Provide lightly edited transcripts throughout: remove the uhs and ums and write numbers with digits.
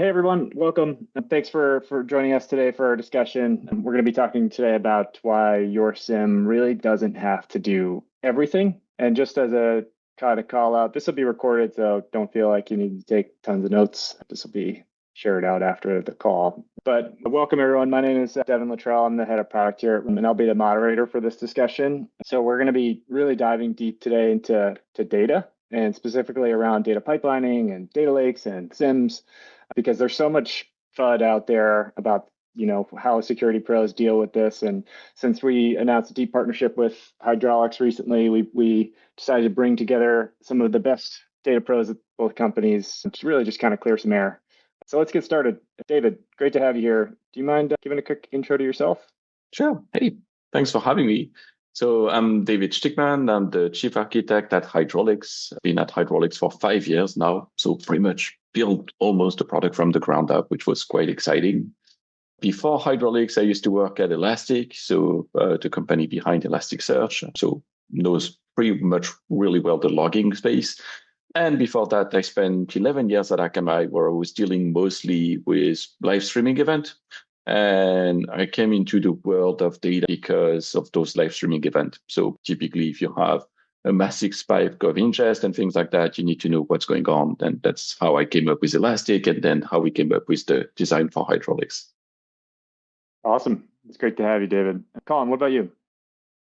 Hey everyone, welcome. Thanks for joining us today for our discussion. We're going to be talking today about why your SIM really doesn't have to do everything. And just as a kind of call out, this will be recorded, so don't feel like you need to take tons of notes. This will be shared out after the call. But welcome everyone. My name is Devin Luttrell. I'm the head of product here, and I'll be the moderator for this discussion. So we're going to be really diving deep today into data, and specifically around data pipelining and data lakes and SIMs, because there's so much FUD out there about how security pros deal with this. And since we announced a deep partnership with Hydraulics recently, we decided to bring together some of the best data pros at both companies to really just kind of clear some air. So let's get started. David, great to have you here. Do you mind giving a quick intro to yourself? Sure. Hey, thanks for having me. So I'm David Sztykman. I'm the chief architect at Hydraulics. I've been at Hydraulics for 5 years now. So pretty much built almost the product from the ground up, which was quite exciting. Before Hydraulics, I used to work at Elastic, so the company behind Elasticsearch. So knows pretty much really well the logging space. And before that, I spent 11 years at Akamai, where I was dealing mostly with live streaming events. And I came into the world of data because of those live streaming events. So typically, if you have a massive spike of interest and things like that, you need to know what's going on. And that's how I came up with Elastic, and then how we came up with the design for Hydraulics. Awesome. It's great to have you, David. Colin, what about you?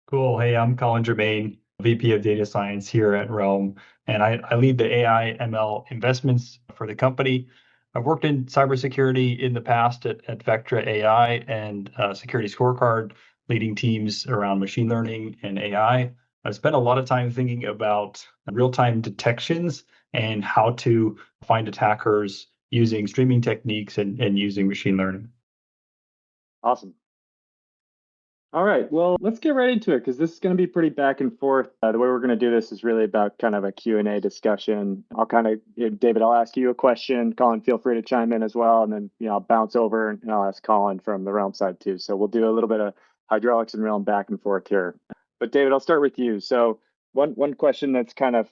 Cool. Hey, I'm Colin Jermain, VP of Data Science here at Realm, and I lead the AI ML investments for the company. I've worked in cybersecurity in the past at Vectra AI and Security Scorecard, leading teams around machine learning and AI. I've spent a lot of time thinking about real-time detections and how to find attackers using streaming techniques and using machine learning. Awesome. All right, well, let's get right into it because this is going to be pretty back and forth. The way we're going to do this is really about kind of a Q&A discussion. David, I'll ask you a question. Colin, feel free to chime in as well. And then, I'll bounce over and I'll ask Colin from the Realm side too. So we'll do a little bit of Hydraulics and Realm back and forth here. But David, I'll start with you. So one question that's kind of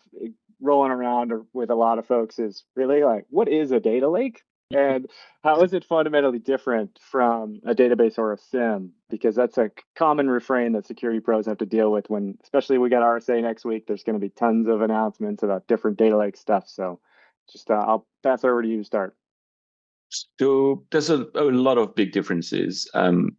rolling around with a lot of folks is really like, what is a data lake? And how is it fundamentally different from a database or a SIM? Because that's a common refrain that security pros have to deal with when, especially we got RSA next week, there's going to be tons of announcements about different data lake stuff. So just I'll pass over to you to start. So there's a lot of big differences.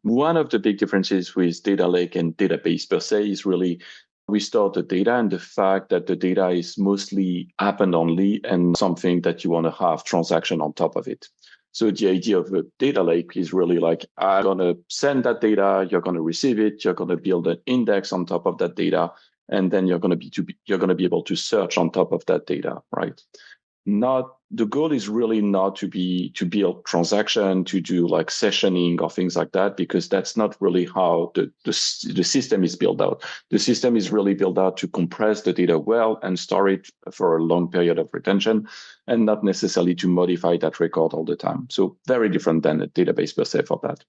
One of the big differences with data lake and database per se is really we store the data, and the fact that the data is mostly append only and something that you want to have transaction on top of it. So the idea of a data lake is really like, I'm going to send that data, you're going to receive it, you're going to build an index on top of that data, and then you're going to be able to search on top of that data, right? The goal is really not to build transaction, to do like sessioning or things like that, because that's not really how the system is built out. The system is really built out to compress the data well and store it for a long period of retention, and not necessarily to modify that record all the time. So very different than a database per se for that.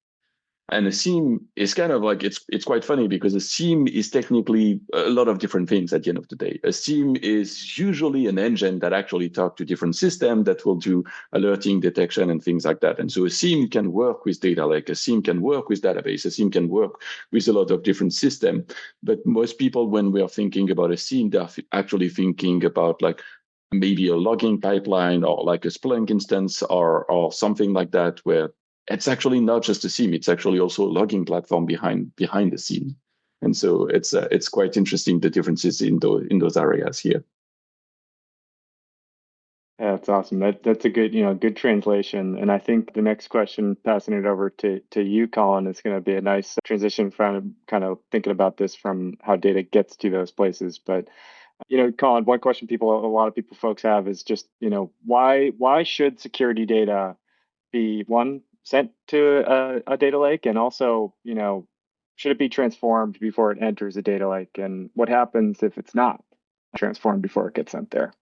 And a SIEM is kind of like, it's quite funny because a SIEM is technically a lot of different things at the end of the day. A SIEM is usually an engine that actually talks to different systems that will do alerting, detection, and things like that. And so a SIEM can work with data lake, a SIEM can work with database, a SIEM can work with a lot of different systems. But most people, when we are thinking about a SIEM, they're actually thinking about like maybe a logging pipeline or like a Splunk instance or something like that, where it's actually not just a SIEM, it's actually also a logging platform behind the scene. And so it's quite interesting, the differences in those areas here. Yeah, that's awesome. That's a good translation. And I think the next question, passing it over to you, Colin, is going to be a nice transition from kind of thinking about this from how data gets to those places. But Colin, one question a lot of folks have is just, why should security data be sent to a data lake, and also, should it be transformed before it enters a data lake? And what happens if it's not transformed before it gets sent there?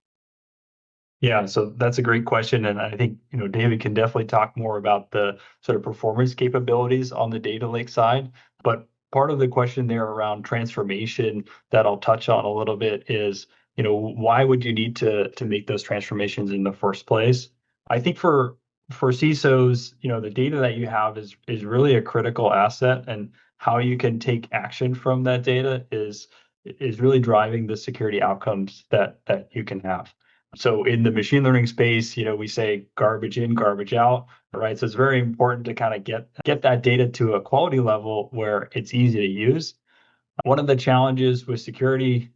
Yeah, so that's a great question. And I think, David can definitely talk more about the sort of performance capabilities on the data lake side. But part of the question there around transformation that I'll touch on a little bit is, why would you need to make those transformations in the first place? I think for for CISOs, the data that you have is really a critical asset, and how you can take action from that data is really driving the security outcomes that you can have. So in the machine learning space, we say garbage in, garbage out, right? So it's very important to kind of get that data to a quality level where it's easy to use. One of the challenges with security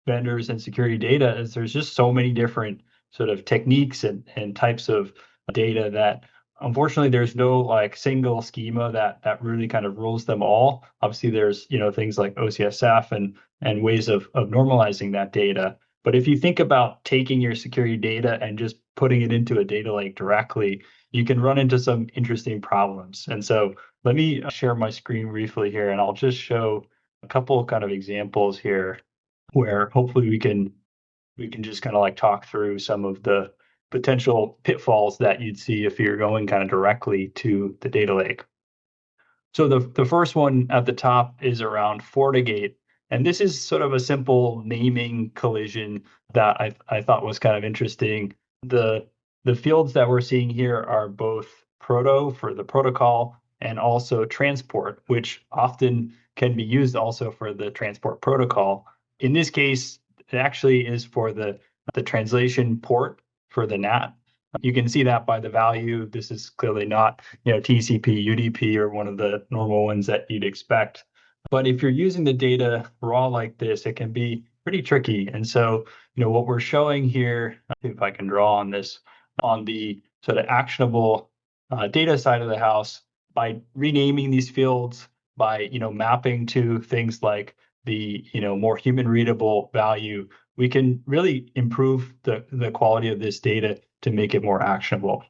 vendors and security data is there's just so many different sort of techniques and types of data that unfortunately there's no like single schema that really kind of rules them all. Obviously there's things like OCSF and ways of normalizing that data. But if you think about taking your security data and just putting it into a data lake directly, you can run into some interesting problems. And so let me share my screen briefly here, and I'll just show a couple kind of examples here where hopefully we can just kind of like talk through some of the potential pitfalls that you'd see if you're going kind of directly to the data lake. So the first one at the top is around FortiGate. And this is sort of a simple naming collision that I thought was kind of interesting. The fields that we're seeing here are both proto for the protocol and also transport, which often can be used also for the transport protocol. In this case, it actually is for the translation port for the NAT. You can see that by the value. This is clearly not, TCP, UDP, or one of the normal ones that you'd expect. But if you're using the data raw like this, it can be pretty tricky. And so, what we're showing here, if I can draw on this, on the sort of actionable data side of the house, by renaming these fields, by mapping to things like the more human readable value, we can really improve the quality of this data to make it more actionable.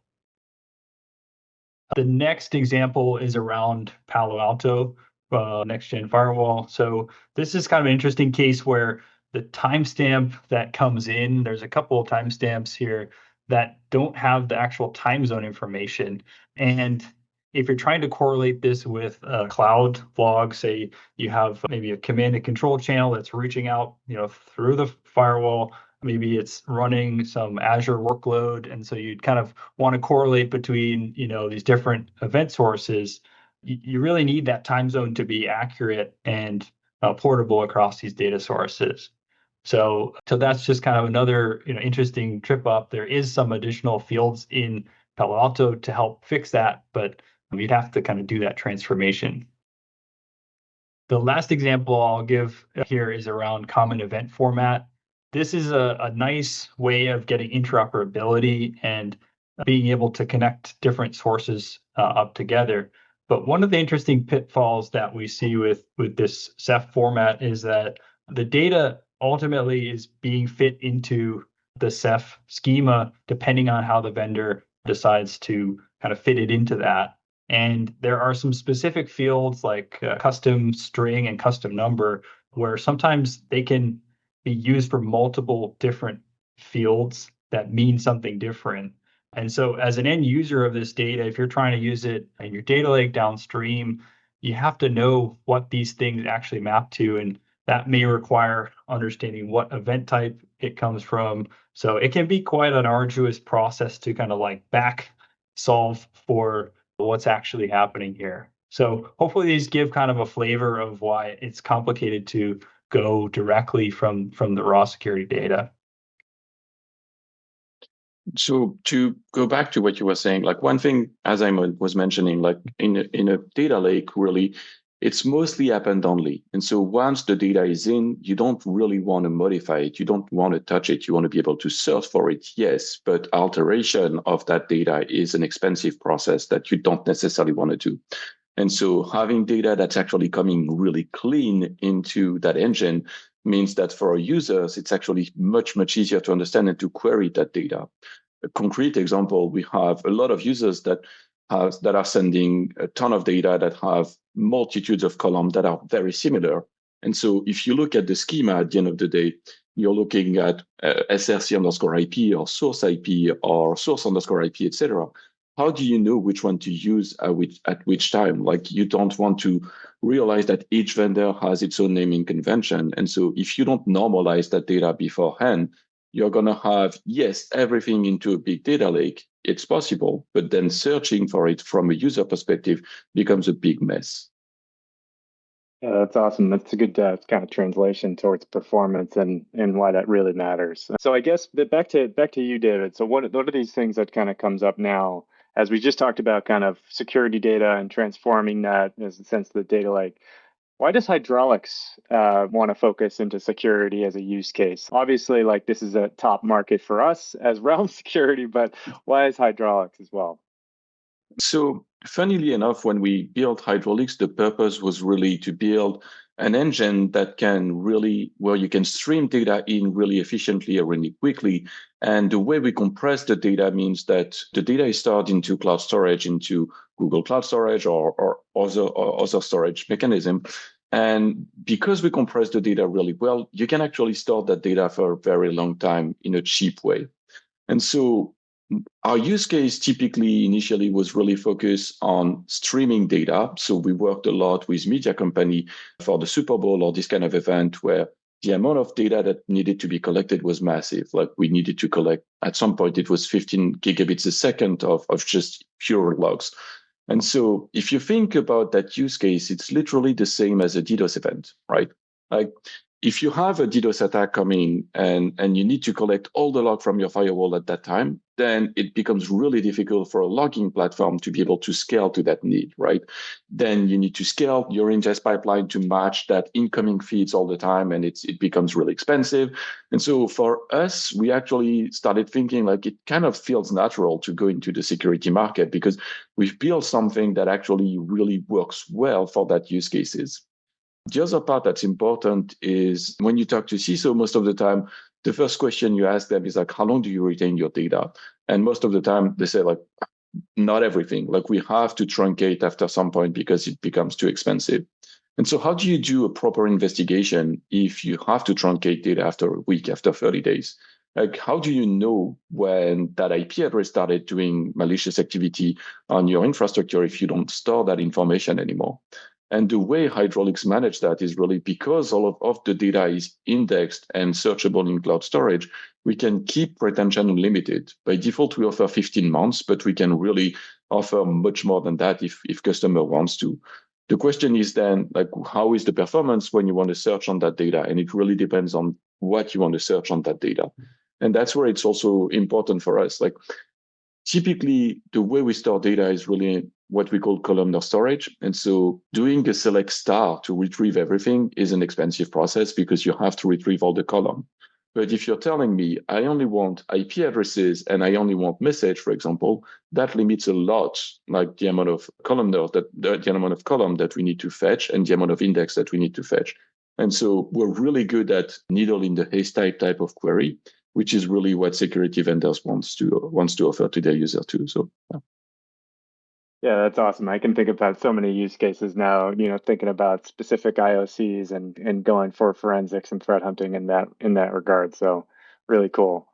The next example is around Palo Alto next-gen firewall. So this is kind of an interesting case where the timestamp that comes in, there's a couple of timestamps here that don't have the actual time zone information. And if you're trying to correlate this with a cloud log, say you have maybe a command and control channel that's reaching out, through the firewall, maybe it's running some Azure workload, and so you'd kind of want to correlate between, these different event sources. You really need that time zone to be accurate and portable across these data sources. So that's just kind of another interesting trip up. There is some additional fields in Palo Alto to help fix that, but you'd have to kind of do that transformation. The last example I'll give here is around common event format. This is a nice way of getting interoperability and being able to connect different sources up together. But one of the interesting pitfalls that we see with this Ceph format is that the data ultimately is being fit into the Ceph schema depending on how the vendor decides to kind of fit it into that. And there are some specific fields like custom string and custom number where sometimes they can be used for multiple different fields that mean something different. And so as an end user of this data, if you're trying to use it in your data lake downstream, you have to know what these things actually map to. And that may require understanding what event type it comes from. So it can be quite an arduous process to kind of like back solve for what's actually happening here. So hopefully these give kind of a flavor of why it's complicated to go directly from the raw security data. So to go back to what you were saying, like one thing, as I was mentioning, like in a data lake, really, it's mostly append only. And so once the data is in, you don't really want to modify it. You don't want to touch it. You want to be able to search for it, yes, but alteration of that data is an expensive process that you don't necessarily want to do. And so having data that's actually coming really clean into that engine means that for our users, it's actually much, much easier to understand and to query that data. A concrete example, we have a lot of users that are sending a ton of data that have multitudes of columns that are very similar. And so if you look at the schema at the end of the day, you're looking at src_IP or source IP or source_IP, etc. How do you know which one to use at which time? Like you don't want to realize that each vendor has its own naming convention. And so if you don't normalize that data beforehand, you're going to have, yes, everything into a big data lake. It's possible, but then searching for it from a user perspective becomes a big mess. Yeah, that's awesome. That's a good kind of translation towards performance and why that really matters. So I guess back to you, David. So what are these things that kind of comes up now as we just talked about kind of security data and transforming that as a sense of the data lake? Why does hydraulics want to focus into security as a use case? Obviously, like this is a top market for us as Realm.Security, but why is hydraulics as well? So, funnily enough, when we built hydraulics, the purpose was really to build an engine that can really, where you can stream data in really efficiently and really quickly. And the way we compress the data means that the data is stored into cloud storage, into Google Cloud Storage or other storage mechanism. And because we compress the data really well, you can actually store that data for a very long time in a cheap way. And so our use case typically initially was really focused on streaming data. So we worked a lot with media company for the Super Bowl or this kind of event where the amount of data that needed to be collected was massive. Like we needed to collect, at some point, it was 15 gigabits a second of just pure logs. And so if you think about that use case, it's literally the same as a DDoS event, right? Like if you have a DDoS attack coming and you need to collect all the log from your firewall at that time, then it becomes really difficult for a logging platform to be able to scale to that need, right? Then you need to scale your ingest pipeline to match that incoming feeds all the time, and it becomes really expensive. And so for us, we actually started thinking like it kind of feels natural to go into the security market because we've built something that actually really works well for that use cases. The other part that's important is when you talk to CISO, most of the time, the first question you ask them is like, how long do you retain your data? And most of the time they say like, not everything. Like we have to truncate after some point because it becomes too expensive. And so how do you do a proper investigation if you have to truncate data after a week, after 30 days? Like, how do you know when that IP address started doing malicious activity on your infrastructure if you don't store that information anymore? And the way hydraulics manage that is really because all of the data is indexed and searchable in cloud storage, we can keep retention unlimited. By default, we offer 15 months, but we can really offer much more than that if customer wants to. The question is then, like, how is the performance when you want to search on that data? And it really depends on what you want to search on that data. And that's where it's also important for us. Like, typically, the way we store data is really what we call columnar storage. And so doing a select star to retrieve everything is an expensive process because you have to retrieve all the column. But if you're telling me I only want IP addresses and I only want message, for example, that limits a lot, like the amount of columnar the amount of column that we need to fetch and the amount of index that we need to fetch. And so we're really good at needle in the haystack type of query, which is really what security vendors wants to offer to their user too. So yeah. Yeah, that's awesome. I can think about so many use cases now, thinking about specific IOCs and going for forensics and threat hunting in that regard. So really cool.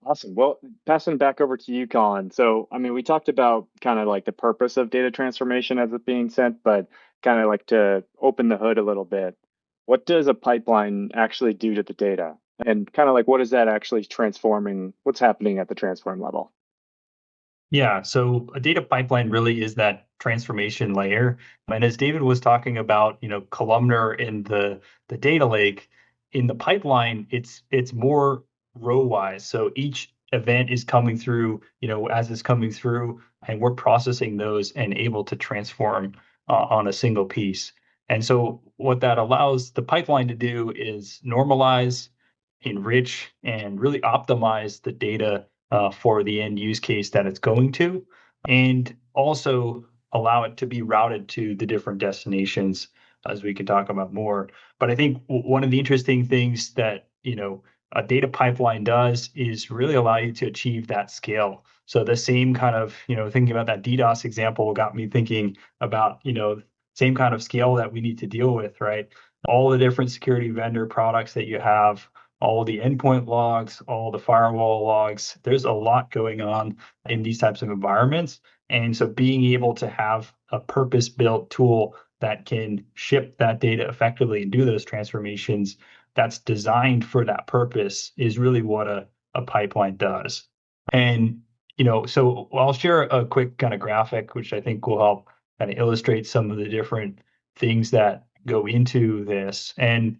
Awesome. Well, passing back over to you, Colin. So, I mean, we talked about kind of like the purpose of data transformation as it being sent, but kind of like to open the hood a little bit. What does a pipeline actually do to the data? And kind of like what is that actually transforming? What's happening at the transform level? Yeah, so a data pipeline really is that transformation layer. And as David was talking about, columnar in the data lake, in the pipeline, it's more row wise. So each event is coming through, as it's coming through, and we're processing those and able to transform on a single piece. And so what that allows the pipeline to do is normalize, enrich, and really optimize the data for the end use case that it's going to, and also allow it to be routed to the different destinations as we can talk about more. But I think one of the interesting things that, a data pipeline does is really allow you to achieve that scale. So the same kind of, thinking about that DDoS example got me thinking about, same kind of scale that we need to deal with, right? All the different security vendor products that you have, all the endpoint logs, all the firewall logs. There's a lot going on in these types of environments. And so being able to have a purpose-built tool that can ship that data effectively and do those transformations that's designed for that purpose is really what a pipeline does. And, so I'll share a quick kind of graphic, which I think will help kind of illustrate some of the different things that go into this. And,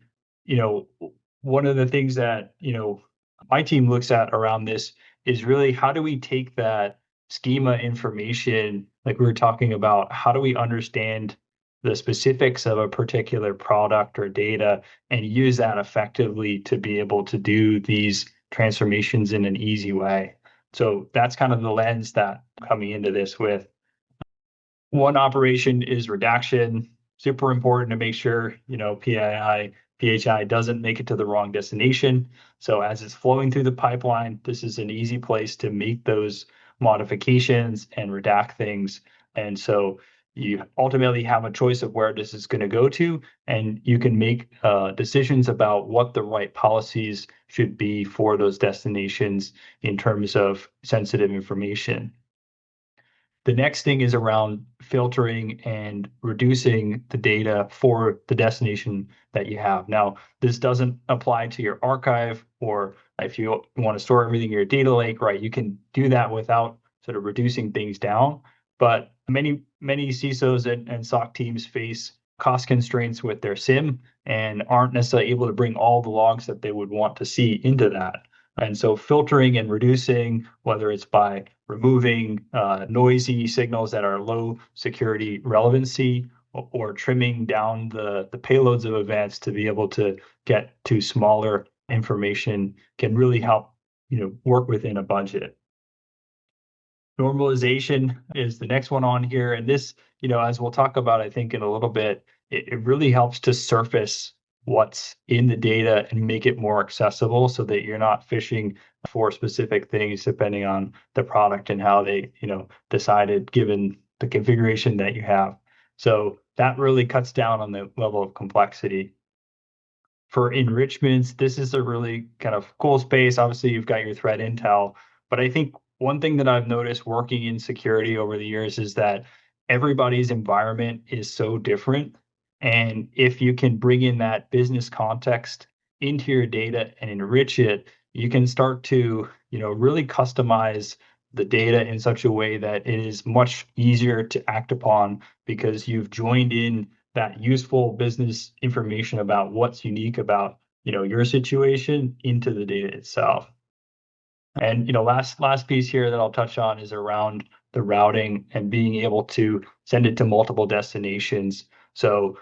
one of the things that, my team looks at around this is really how do we take that schema information, like we were talking about, how do we understand the specifics of a particular product or data and use that effectively to be able to do these transformations in an easy way. So that's kind of the lens that coming into this with. One operation is redaction. Super important to make sure, PHI doesn't make it to the wrong destination. So as it's flowing through the pipeline, this is an easy place to make those modifications and redact things. And so you ultimately have a choice of where this is going to go to, and you can make decisions about what the right policies should be for those destinations in terms of sensitive information. The next thing is around filtering and reducing the data for the destination that you have. Now, this doesn't apply to your archive, or if you want to store everything in your data lake, right? You can do that without sort of reducing things down. But many CISOs and SOC teams face cost constraints with their SIEM and aren't necessarily able to bring all the logs that they would want to see into that. And so filtering and reducing, whether it's by removing noisy signals that are low security relevancy, or trimming down the payloads of events to be able to get to smaller information, can really help work within a budget. Normalization is the next one on here. And this, as we'll talk about, I think in a little bit, it really helps to surface what's in the data and make it more accessible so that you're not fishing for specific things depending on the product and how they, decided given the configuration that you have. So that really cuts down on the level of complexity. For enrichments, this is a really kind of cool space. Obviously, you've got your threat intel, but I think one thing that I've noticed working in security over the years is that everybody's environment is so different. And if you can bring in that business context into your data and enrich it, you can start to, really customize the data in such a way that it is much easier to act upon because you've joined in that useful business information about what's unique about, your situation into the data itself. And last piece here that I'll touch on is around the routing and being able to send it to multiple destinations. So,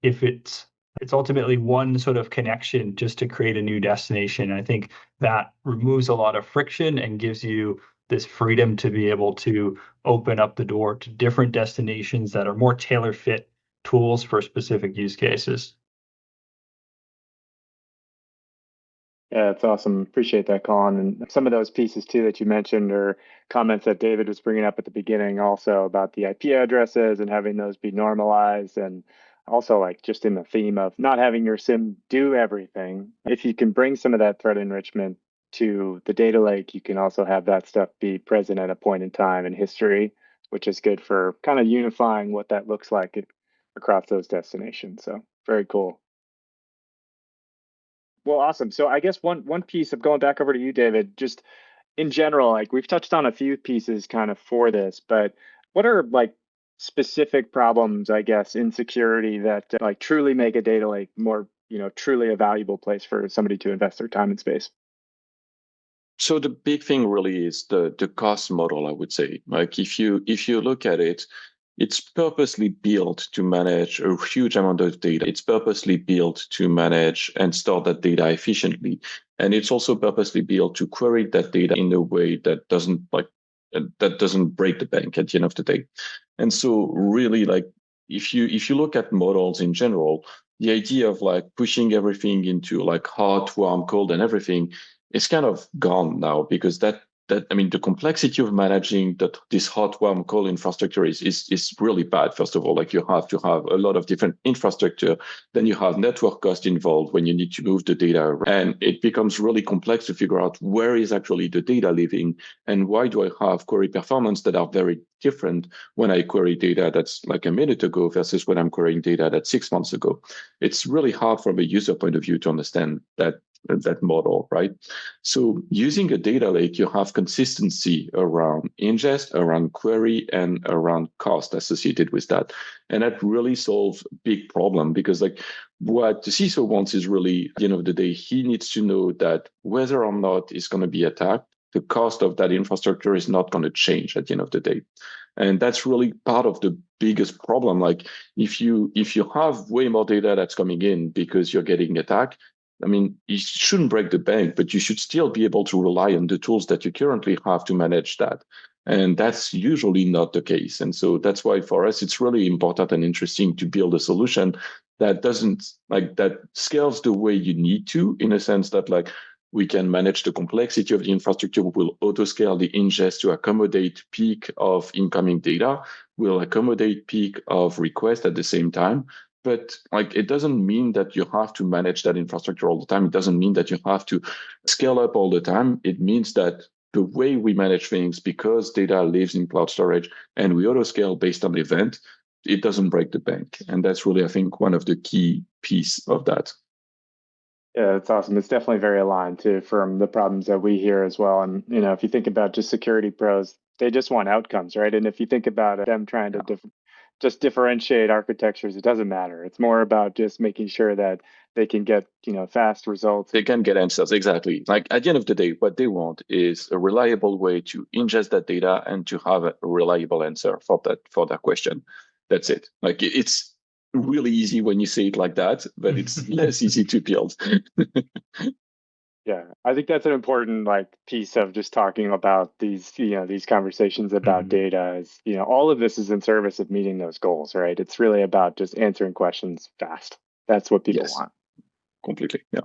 if it's ultimately one sort of connection just to create a new destination, I think that removes a lot of friction and gives you this freedom to be able to open up the door to different destinations that are more tailor fit tools for specific use cases. Yeah, it's awesome. Appreciate that, Colin. And some of those pieces too that you mentioned are comments that David was bringing up at the beginning also about the IP addresses and having those be normalized, and also like just in the theme of not having your SIEM do everything. If you can bring some of that threat enrichment to the data lake, you can also have that stuff be present at a point in time in history, which is good for kind of unifying what that looks like across those destinations. So very cool. Well, awesome. So I guess one piece of going back over to you, David, just in general, like we've touched on a few pieces kind of for this, but what are like specific problems, I guess, in security that like truly make a data lake more, truly a valuable place for somebody to invest their time and space? So the big thing really is the cost model, I would say. Like if you look at it, it's purposely built to manage a huge amount of data. It's purposely built to manage and store that data efficiently. And it's also purposely built to query that data in a way that doesn't break the bank at the end of the day. And so really, like if you look at models in general, the idea of like pushing everything into like hot, warm, cold and everything is kind of gone now, because that the complexity of managing this hot warm cold infrastructure is really bad. First of all, like you have to have a lot of different infrastructure. Then you have network cost involved when you need to move the data around. And it becomes really complex to figure out where is actually the data living and why do I have query performance that are very different when I query data that's like a minute ago versus when I'm querying data that's 6 months ago. It's really hard from a user point of view to understand that model, right? So using a data lake, you have consistency around ingest, around query, and around cost associated with that. And that really solves a big problem because like what the CISO wants is really, at the end of the day, he needs to know that whether or not it's going to be attacked, the cost of that infrastructure is not going to change at the end of the day. And that's really part of the biggest problem. Like if you have way more data that's coming in because you're getting attacked, I mean, you shouldn't break the bank, but you should still be able to rely on the tools that you currently have to manage that. And that's usually not the case. And so that's why for us, it's really important and interesting to build a solution that that scales the way you need to, in a sense that like we can manage the complexity of the infrastructure. We'll auto-scale the ingest to accommodate peak of incoming data. We'll accommodate peak of request at the same time. But like, it doesn't mean that you have to manage that infrastructure all the time. It doesn't mean that you have to scale up all the time. It means that the way we manage things, because data lives in cloud storage and we auto scale based on event, it doesn't break the bank. And that's really, I think, one of the key piece of that. Yeah, that's awesome. It's definitely very aligned to from the problems that we hear as well. And if you think about just security pros, they just want outcomes, right? And if you think about them trying to just differentiate architectures, it doesn't matter. It's more about just making sure that they can get fast results. They can get answers, exactly. Like at the end of the day, what they want is a reliable way to ingest that data and to have a reliable answer for that question. That's it. Like it's really easy when you say it like that, but it's less easy to build. Yeah, I think that's an important piece of just talking about these conversations about data is, all of this is in service of meeting those goals, right? It's really about just answering questions fast. That's what people want. Completely. Yeah.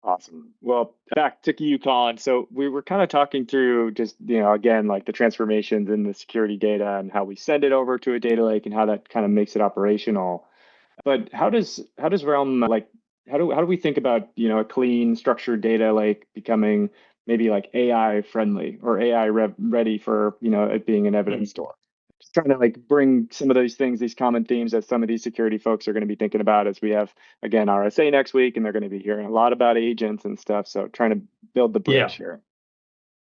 Awesome. Well, back to you, Colin. So we were kind of talking through just, again, like the transformations in the security data and how we send it over to a data lake and how that kind of makes it operational. But how does Realm how do we think about a clean structured data lake becoming maybe like AI friendly or AI ready for it being an evidence store? Just trying to bring some of these things, these common themes that some of these security folks are going to be thinking about as we have again RSA next week, and they're going to be hearing a lot about agents and stuff. So trying to build the bridge here.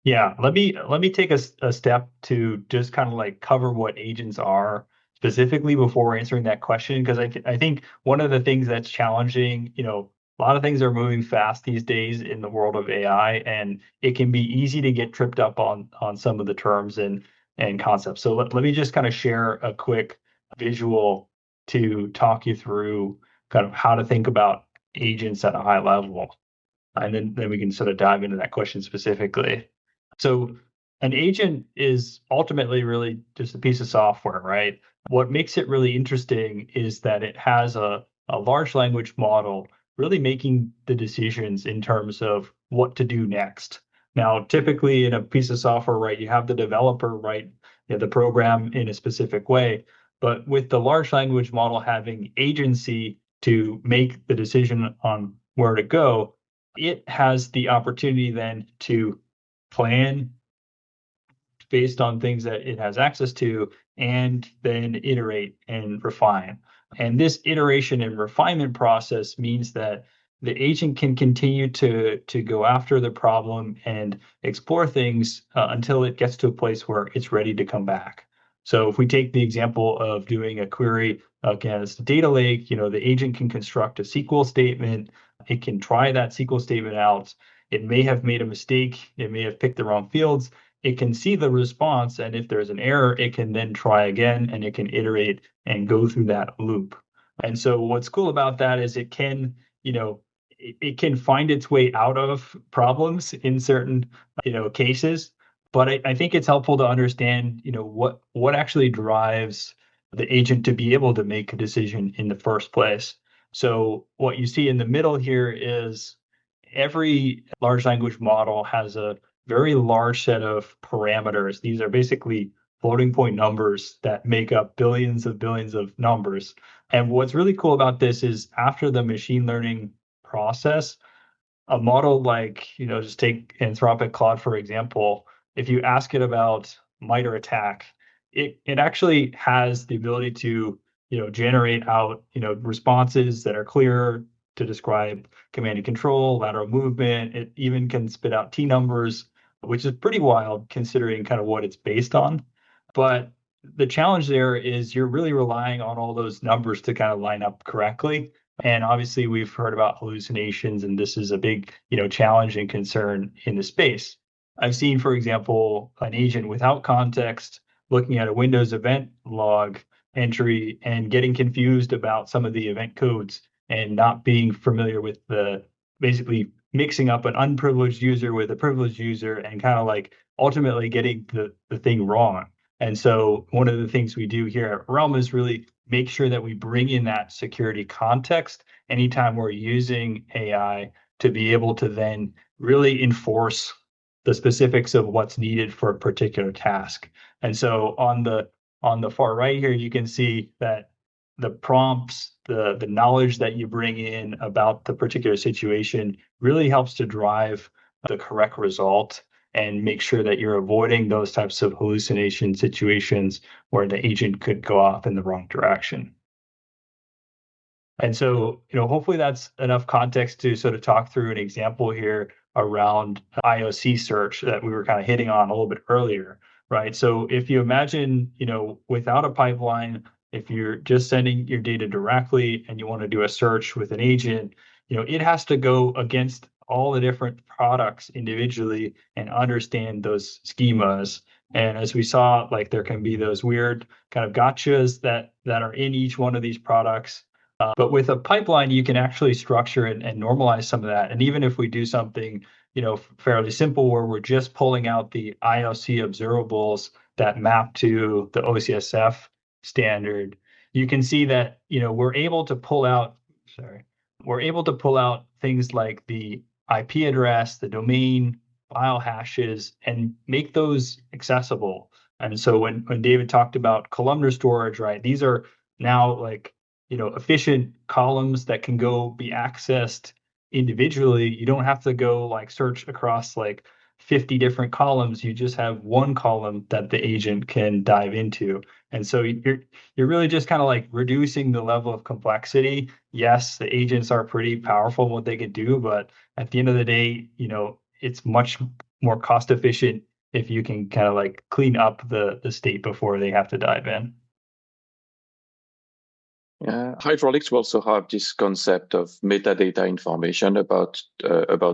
Yeah, let me take a step to just kind of cover what agents are specifically before answering that question, because I think one of the things that's challenging, a lot of things are moving fast these days in the world of AI, and it can be easy to get tripped up on some of the terms and concepts. So let me just kind of share a quick visual to talk you through kind of how to think about agents at a high level, and then we can sort of dive into that question specifically. So an agent is ultimately really just a piece of software, right? What makes it really interesting is that it has a large language model really making the decisions in terms of what to do next. Now, typically in a piece of software, right, you have the developer write the program in a specific way, but with the large language model having agency to make the decision on where to go, it has the opportunity then to plan based on things that it has access to, and then iterate and refine. And this iteration and refinement process means that the agent can continue to go after the problem and explore things until it gets to a place where it's ready to come back. So if we take the example of doing a query against a data lake, the agent can construct a SQL statement. It can try that SQL statement out. It may have made a mistake. It may have picked the wrong fields. It can see the response, and if there's an error, it can then try again, and it can iterate and go through that loop. And so what's cool about that is it can, it can find its way out of problems in certain, cases. But I think it's helpful to understand, what actually drives the agent to be able to make a decision in the first place. So what you see in the middle here is every large language model has a very large set of parameters. These are basically floating point numbers that make up billions of numbers. And what's really cool about this is after the machine learning process, a model like, just take Anthropic Claude, for example, if you ask it about MITRE ATT&CK, it actually has the ability to, generate out, responses that are clear to describe command and control, lateral movement. It even can spit out T numbers, which is pretty wild considering kind of what it's based on. But the challenge there is you're really relying on all those numbers to kind of line up correctly. And obviously, we've heard about hallucinations, and this is a big, challenge and concern in the space. I've seen, for example, an agent without context looking at a Windows event log entry and getting confused about some of the event codes and not being familiar with the basically mixing up an unprivileged user with a privileged user and kind of like ultimately getting the thing wrong. And so one of the things we do here at Realm is really make sure that we bring in that security context anytime we're using AI to be able to then really enforce the specifics of what's needed for a particular task. And so on the far right here, you can see that the prompts, the knowledge that you bring in about the particular situation really helps to drive the correct result and make sure that you're avoiding those types of hallucination situations where the agent could go off in the wrong direction. And so, hopefully that's enough context to sort of talk through an example here around IOC search that we were kind of hitting on a little bit earlier, right? So if you imagine, without a pipeline, if you're just sending your data directly and you want to do a search with an agent, it has to go against all the different products individually and understand those schemas. And as we saw, like there can be those weird kind of gotchas that are in each one of these products. But with a pipeline, you can actually structure and normalize some of that. And even if we do something, fairly simple where we're just pulling out the IOC observables that map to the OCSF standard, you can see that, we're able to pull out, things like the IP address, the domain, file hashes, and make those accessible. And so when David talked about columnar storage, right, these are now like, efficient columns that can go be accessed individually. You don't have to go like search across like 50 different columns. You just have one column that the agent can dive into. And so you're really just kind of like reducing the level of complexity. Yes, the agents are pretty powerful in what they can do, but at the end of the day, it's much more cost efficient if you can kind of like clean up the state before they have to dive in. Yeah, hydraulics will also have this concept of metadata information about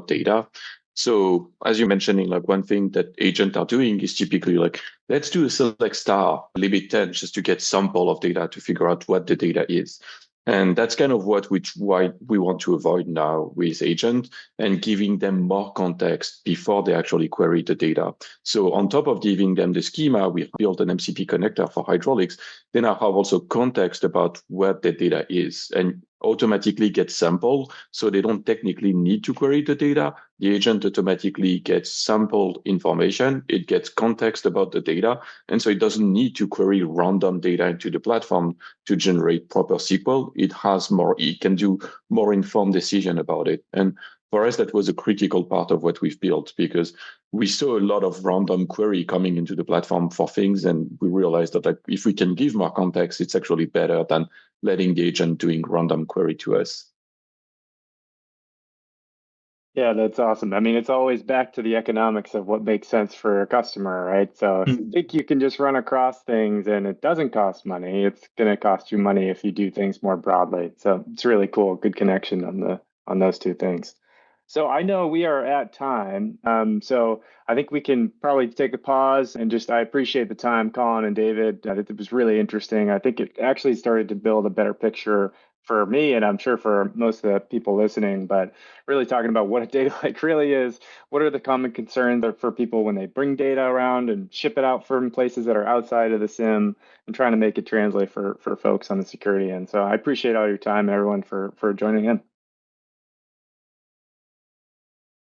data. So as you're mentioning, like one thing that agents are doing is typically like, let's do a select star limit 10 just to get sample of data to figure out what the data is. And that's kind of why we want to avoid now with agent and giving them more context before they actually query the data. So on top of giving them the schema, we built an MCP connector for hydraulics. Then I have also context about what the data is and automatically get sampled. So they don't technically need to query the data. The agent automatically gets sampled information. It gets context about the data. And so it doesn't need to query random data into the platform to generate proper SQL. It can do more informed decision about it. And for us, that was a critical part of what we've built because we saw a lot of random query coming into the platform for things. And we realized that like, if we can give more context, it's actually better than letting the agent doing random query to us. Yeah, that's awesome. I mean, it's always back to the economics of what makes sense for a customer, right? So if you think you can just run across things and it doesn't cost money, it's going to cost you money if you do things more broadly. So it's really cool. Good connection on those two things. So I know we are at time. So I think we can probably take a pause and I appreciate the time, Colin and David. It was really interesting. I think it actually started to build a better picture for me, and I'm sure for most of the people listening, but really talking about what a data lake really is. What are the common concerns for people when they bring data around and ship it out from places that are outside of the SIEM and trying to make it translate for folks on the security end. So I appreciate all your time, everyone, for joining in.